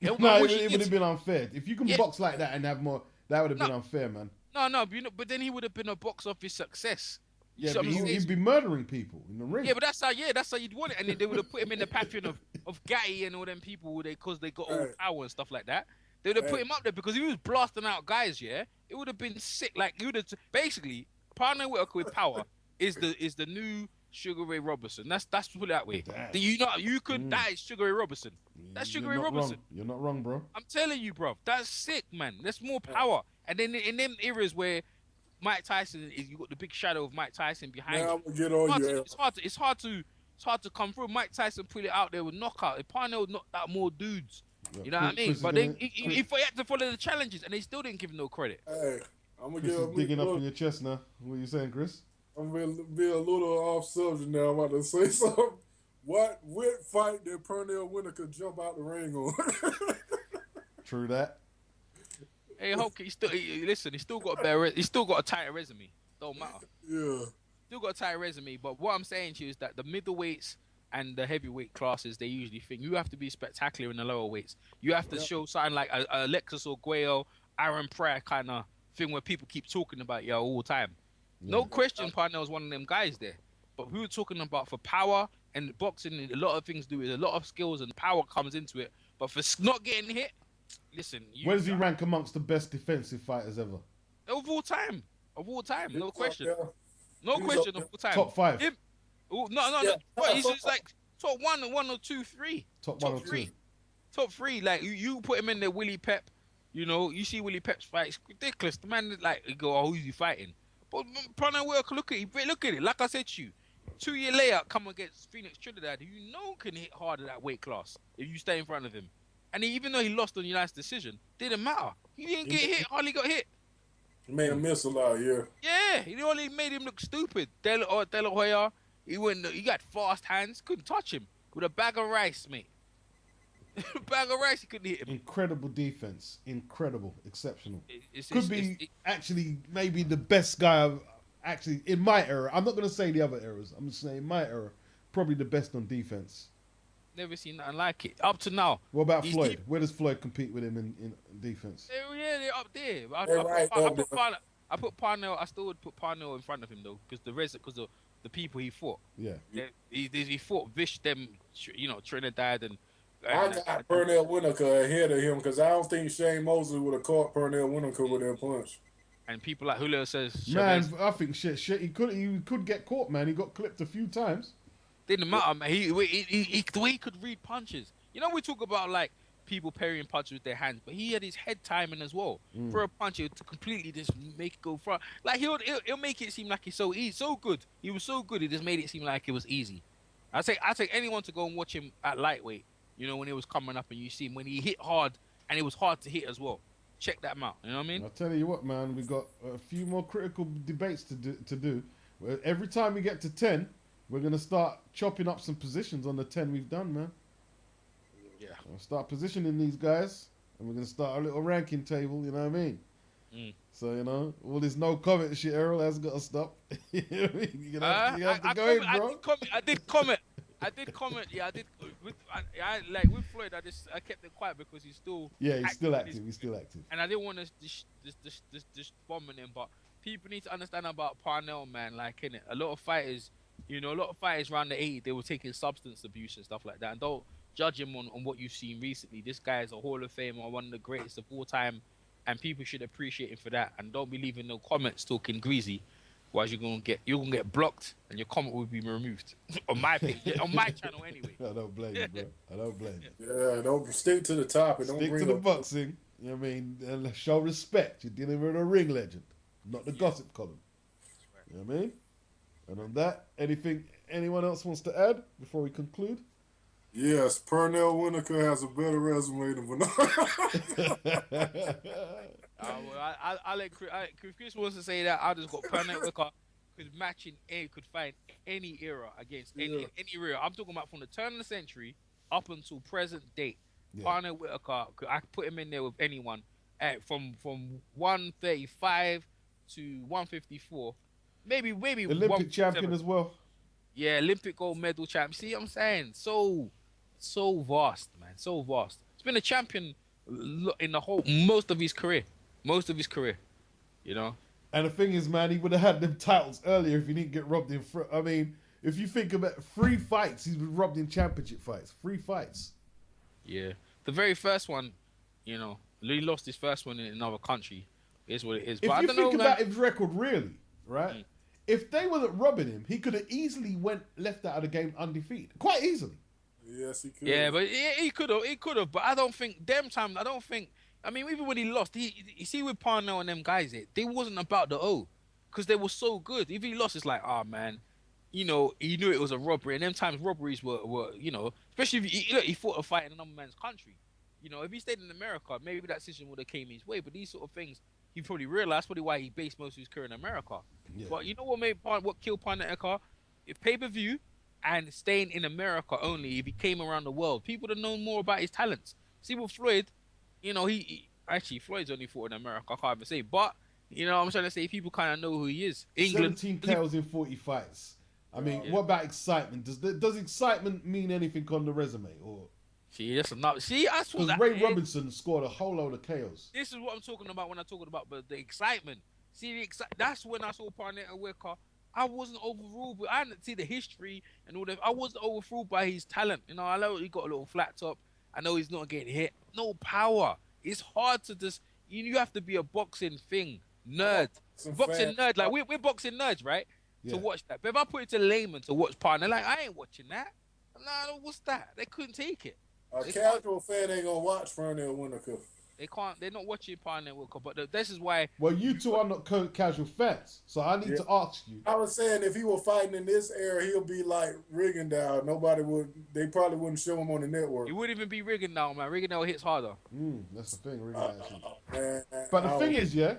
[SPEAKER 1] No,
[SPEAKER 2] I wish he
[SPEAKER 1] it would
[SPEAKER 2] did.
[SPEAKER 1] have been unfair. If you can
[SPEAKER 2] Yeah.
[SPEAKER 1] box like that and have more, that would have been unfair, man.
[SPEAKER 2] No, but then he would have been a box office success. You
[SPEAKER 1] Yeah,
[SPEAKER 2] see
[SPEAKER 1] but
[SPEAKER 2] what I'm saying?
[SPEAKER 1] he'd be murdering people in the ring.
[SPEAKER 2] Yeah, but that's how you'd want it, and then they would have put him in the pantheon of G.O.A.T and all them people because they got all
[SPEAKER 3] Right.
[SPEAKER 2] power and stuff like that. They would have put
[SPEAKER 3] Right.
[SPEAKER 2] him up there because he was blasting out guys. Yeah, it would have been sick. Like you would have basically Pernell Whitaker with power is the new Sugar Ray Robinson. That's put it that way.
[SPEAKER 1] Damn.
[SPEAKER 2] That is Sugar Ray Robinson. That's Sugar Ray
[SPEAKER 1] You're not
[SPEAKER 2] Robinson.
[SPEAKER 1] wrong. You're not wrong, bro.
[SPEAKER 2] I'm telling you, bro. That's sick, man. That's more power. And then in them eras where Mike Tyson is, you got the big shadow of Mike Tyson behind
[SPEAKER 3] Now
[SPEAKER 2] you.
[SPEAKER 3] I'm gonna get on you.
[SPEAKER 2] It's hard to come through. Mike Tyson put it out there with knockout. If Parnell knocked out more dudes
[SPEAKER 1] Yeah,
[SPEAKER 2] You know what I mean?
[SPEAKER 1] Chris is
[SPEAKER 2] But
[SPEAKER 1] gonna.
[SPEAKER 2] then he had to follow the challenges, and they still didn't give him no credit.
[SPEAKER 3] Hey, I'm gonna
[SPEAKER 1] Chris is
[SPEAKER 3] give
[SPEAKER 1] digging
[SPEAKER 3] a
[SPEAKER 1] up
[SPEAKER 3] little.
[SPEAKER 1] in your chest now. What are you saying, Chris?
[SPEAKER 3] I'm gonna be a little off subject now. I'm about to say something. What fight did Pernell Whitaker jump out the ring on?
[SPEAKER 1] True that.
[SPEAKER 2] Hey, Hulk, listen. He still got He still got a tighter resume. Don't matter.
[SPEAKER 3] Yeah.
[SPEAKER 2] Still got a tight resume, but what I'm saying to you is that the middleweights and the heavyweight classes, they usually think you have to be spectacular in the lower weights. You have to show something like a Alexis or Guayo, Aaron Pryor kind of thing where people keep talking about you all the time. No question, Parnell's one of them guys there. But we were talking about for power and boxing, a lot of things do it. A lot of skills and power comes into it. But for not getting hit, listen.
[SPEAKER 1] Where does he rank amongst the best defensive fighters ever?
[SPEAKER 2] Of all time. Of all time, no question.
[SPEAKER 3] Yeah.
[SPEAKER 2] No question of all time.
[SPEAKER 1] Top 5.
[SPEAKER 2] No. He's just like top 1 or 2, 3.
[SPEAKER 1] Top 1 or 2.
[SPEAKER 2] Top 3. Like you put him in there, Willie Pep. You know, you see Willie Pep's fight. It's ridiculous. The man like you go, who's he fighting? But Pernell Whitaker, look at it. Like I said to you, 2 years later, come against Phoenix Trinidad, who you know can hit hard at that weight class if you stay in front of him. And even though he lost on United's decision, didn't matter. He didn't get hit. Hardly got hit.
[SPEAKER 3] He made him miss a lot, yeah.
[SPEAKER 2] Yeah, he only made him look stupid. De La Hoya, he got fast hands, couldn't touch him with a bag of rice, mate. Bag of rice, he couldn't hit him.
[SPEAKER 1] Incredible defense, incredible, exceptional.
[SPEAKER 2] Could
[SPEAKER 1] be actually maybe the best guy. Actually, in my era, I'm not going to say the other eras. I'm just saying in my era, probably the best on defense.
[SPEAKER 2] Never seen nothing like it up to now.
[SPEAKER 1] What about Floyd? Where does Floyd compete with him in defense?
[SPEAKER 2] They're up there. I put Parnell. I still would put Parnell in front of him though, because of the people he fought.
[SPEAKER 1] Yeah.
[SPEAKER 2] He fought them, Trinidad and.
[SPEAKER 3] I got Pernell Whitaker ahead of him because I don't think Shane Mosley would have caught Pernell Whitaker with that punch.
[SPEAKER 2] And people like Julio says,
[SPEAKER 1] man, I think shit. He could get caught, man. He got clipped a few times.
[SPEAKER 2] Didn't matter, man. The way he could read punches. You know, we talk about like people parrying punches with their hands, but he had his head timing as well. For a punch, he would completely just make it go front. Like he'll make it seem like it's so easy, so good. He was so good, he just made it seem like it was easy. I take anyone to go and watch him at lightweight. You know, when he was coming up and you see him when he hit hard and it was hard to hit as well. Check that out. You know what I mean?
[SPEAKER 1] I'll tell you what, man. We got a few more critical debates to do. Every time we get to 10, we're gonna start chopping up some positions on the 10 we've done, man.
[SPEAKER 2] Yeah.
[SPEAKER 1] We'll start positioning these guys, and we're gonna start a little ranking table. You know what I mean? So all this no comment shit, Errol has got to stop. You have to go in, bro.
[SPEAKER 2] I did comment. Yeah, I did. With Floyd, I kept it quiet because he's still.
[SPEAKER 1] Yeah, he's still active.
[SPEAKER 2] And I didn't want to just bombing him, but people need to understand about Parnell, man. Like, innit, a lot of fighters around the 80s, they were taking substance abuse and stuff like that. And don't judge him on what you've seen recently. This guy is a Hall of Famer, one of the greatest of all time, and people should appreciate him for that. And don't be leaving no comments talking greasy. Otherwise, you're gonna get blocked, and your comment will be removed on my page, on my channel anyway.
[SPEAKER 1] I don't blame you, bro. I don't blame you.
[SPEAKER 3] Yeah, don't stick to the topic. Don't
[SPEAKER 1] stick
[SPEAKER 3] bring
[SPEAKER 1] to the boxing. You know what I mean? And show respect. You're dealing with a ring legend, not the gossip column. You know what I mean? And on that, anyone else wants to add before we conclude?
[SPEAKER 3] Yes, Pernell Whitaker has a better resume than Bernard.
[SPEAKER 2] I'll let Chris. If Chris wants to say that, I'll just go Pernell Whitaker could find any era against any era. I'm talking about from the turn of the century up until present date. Yeah. Pernell Whitaker, I could put him in there with anyone from 135 to 154. Maybe
[SPEAKER 1] Olympic champion as well.
[SPEAKER 2] Yeah, Olympic gold medal champ. See what I'm saying? So vast, man. So vast. He's been a champion in most of his career. You know?
[SPEAKER 1] And the thing is, man, he would have had them titles earlier if he didn't get robbed in front. I mean, if you think about 3 fights, he's been robbed in championship fights. 3 fights.
[SPEAKER 2] Yeah. The very first one, he lost his first one in another country. Is what it is. But
[SPEAKER 1] if
[SPEAKER 2] I
[SPEAKER 1] you
[SPEAKER 2] don't
[SPEAKER 1] think
[SPEAKER 2] know,
[SPEAKER 1] about
[SPEAKER 2] man.
[SPEAKER 1] his record, really, right? If they wasn't robbing him, he could have easily left out of the game undefeated. Quite easily.
[SPEAKER 3] Yes, he could.
[SPEAKER 2] Yeah, but he could have. But I don't think, I mean, even when he lost, you see with Parnell and them guys, they wasn't about the O. Because they were so good. If he lost, it's like, man, he knew it was a robbery. And them times robberies were especially if he fought a fight in another man's country. You know, if he stayed in America, maybe that decision would have came his way. But these sort of things, he probably realized. Probably why he based most of his career in America.
[SPEAKER 1] Yeah.
[SPEAKER 2] But you know what killed Pernell Whitaker? If pay-per-view and staying in America only. If he came around the world, people would have known more about his talents. See with Floyd, you know, actually Floyd's only fought in America. I can't even say, but you know, I'm trying to say people kind of know who he is. England,
[SPEAKER 1] 17 KOs in 40 fights. I mean,
[SPEAKER 2] Yeah.
[SPEAKER 1] what about excitement? Does excitement mean anything on the resume? Or
[SPEAKER 2] see, that's enough. See, I saw
[SPEAKER 1] because
[SPEAKER 2] that.
[SPEAKER 1] Ray Robinson scored a whole load of KOs.
[SPEAKER 2] This is what I'm talking about when I'm talking about the excitement. See, that's when I saw Pernell Whitaker. I wasn't overruled, but I didn't see the history and all that. I wasn't overruled by his talent. You know, I know he got a little flat top. I know he's not getting hit. No power. It's hard to just. You have to be a boxing nerd, boxing nerd. Like we're boxing nerds, right?
[SPEAKER 1] Yeah.
[SPEAKER 2] To watch that. But if I put it to layman to watch Pernell, like I ain't watching that. Nah, what's that? They couldn't take it.
[SPEAKER 3] A casual fan ain't gonna watch Pernell Whitaker.
[SPEAKER 2] They can't. They're not watching Pernell Whitaker. But this is why.
[SPEAKER 1] Well, you two are not casual fans, so I need to ask you.
[SPEAKER 3] I was saying if he were fighting in this era, he'll be like Rigondeaux. They probably wouldn't show him on the network.
[SPEAKER 2] He wouldn't even be Rigondeaux, man. Rigondeaux hits harder.
[SPEAKER 1] That's the thing, really. Actually.
[SPEAKER 3] Man,
[SPEAKER 1] But the thing is, yeah,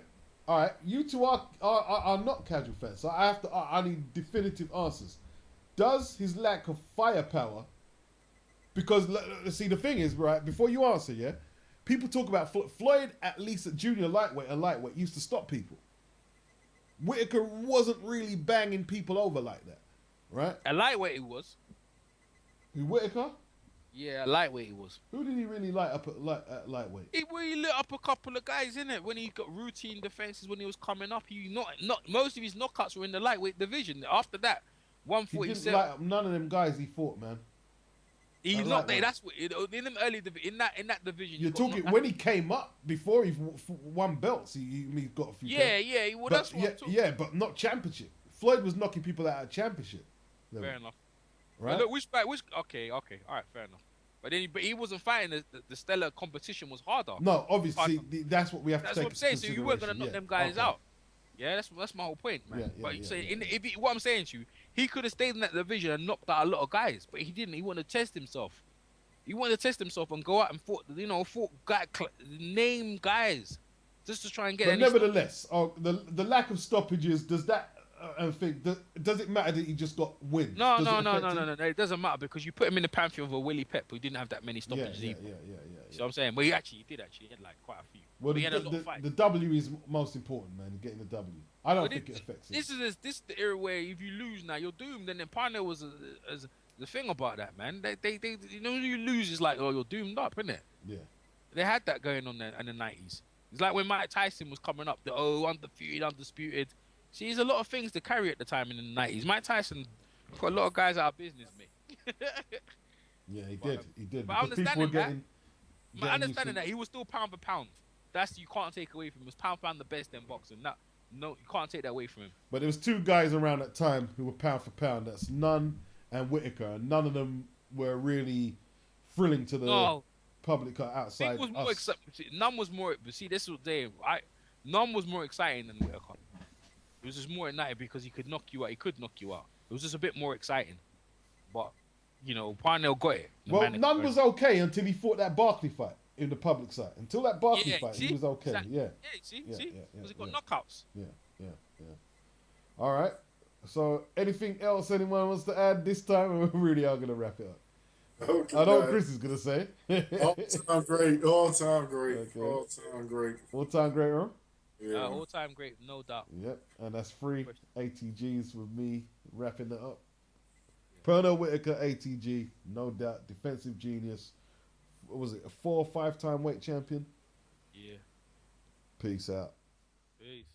[SPEAKER 1] all right, you two are not casual fans, so I need definitive answers. Does his lack of firepower? Because see, the thing is, right, before you answer, yeah, people talk about Floyd, at least at junior lightweight and lightweight, used to stop people. Whitaker wasn't really banging people over like that, right?
[SPEAKER 2] At lightweight, he was.
[SPEAKER 1] Who, Whitaker?
[SPEAKER 2] Yeah, lightweight, he was.
[SPEAKER 1] Who did he really light up at lightweight?
[SPEAKER 2] He lit up a couple of guys, innit? When he got routine defenses when he was coming up, he not most of his knockouts were in the lightweight division. After that,
[SPEAKER 1] He didn't
[SPEAKER 2] 147.
[SPEAKER 1] light up none of them guys he fought, man.
[SPEAKER 2] He's
[SPEAKER 1] at
[SPEAKER 2] not
[SPEAKER 1] lightweight.
[SPEAKER 2] there. That's what in them early in that division.
[SPEAKER 1] You're talking when he came up before he won belts. He got a few.
[SPEAKER 2] Yeah. Well, that's what I'm talking.
[SPEAKER 1] Yeah, but not championship. Floyd was knocking people out of championship.
[SPEAKER 2] Fair enough.
[SPEAKER 1] Right?
[SPEAKER 2] But look, okay, all right, fair enough. But he wasn't fighting the stellar competition was harder.
[SPEAKER 1] No, obviously that's what we have to take.
[SPEAKER 2] That's what I'm saying. So you weren't gonna knock them guys out. Yeah, that's my whole point, man.
[SPEAKER 1] Yeah,
[SPEAKER 2] but
[SPEAKER 1] yeah,
[SPEAKER 2] saying what I'm saying to you, he could have stayed in that division and knocked out a lot of guys, but he didn't. He wanted to test himself. He wanted to test himself and go out and fought name guys, just to try and get.
[SPEAKER 1] But nevertheless, the lack of stoppages, does that? Does it matter that he just got wins?
[SPEAKER 2] No. It doesn't matter because you put him in the pantheon of a Willie Pep who didn't have that many stoppages either.
[SPEAKER 1] Yeah.
[SPEAKER 2] So I'm saying, well, he did actually. He had like quite a few.
[SPEAKER 1] Well,
[SPEAKER 2] he had a lot of fights.
[SPEAKER 1] the W is most important, man. Getting the W. I don't think it affects it.
[SPEAKER 2] This is the era where if you lose now, you're doomed. And then Pernell was the thing about that, man. They you know, you lose, it's like, oh, you're doomed up, isn't it?
[SPEAKER 1] Yeah.
[SPEAKER 2] They had that going on there in the 90s. It's like when Mike Tyson was coming up, undisputed. See, there's a lot of things to carry at the time in the 90s. Mike Tyson got a lot of guys out of business, mate.
[SPEAKER 1] Yeah, he did. He did.
[SPEAKER 2] But understanding
[SPEAKER 1] that
[SPEAKER 2] he was still pound for pound. You can't take away from him. He was pound for pound the best in boxing. No, you can't take that away from him.
[SPEAKER 1] But there was two guys around that time who were pound for pound. That's Nunn and Whitaker. And none of them were really thrilling to the public outside us.
[SPEAKER 2] Nunn was more. See, this was Dave. Nunn was more exciting than Whitaker. It was just more at night because he could knock you out. He could knock you out. It was just a bit more exciting. But, you know, Pernell got it.
[SPEAKER 1] Well, Nunn was okay until he fought that Barkley fight in the public side. Until that Barkley fight, he was okay.
[SPEAKER 2] Exactly.
[SPEAKER 1] Yeah.
[SPEAKER 2] See? Because he got knockouts.
[SPEAKER 1] Yeah. All right. So, anything else anyone wants to add this time? We really are going to wrap it up.
[SPEAKER 3] Okay,
[SPEAKER 1] I know what Kris is going to say.
[SPEAKER 3] All time great.
[SPEAKER 1] Okay. All time great, huh?
[SPEAKER 3] Yeah.
[SPEAKER 2] All-time great, no doubt.
[SPEAKER 1] Yep, and that's 3 ATGs with me wrapping it up. Pernell Whitaker, ATG, no doubt. Defensive genius. What was it, a 4 or 5-time weight champion?
[SPEAKER 2] Yeah.
[SPEAKER 1] Peace out.
[SPEAKER 2] Peace.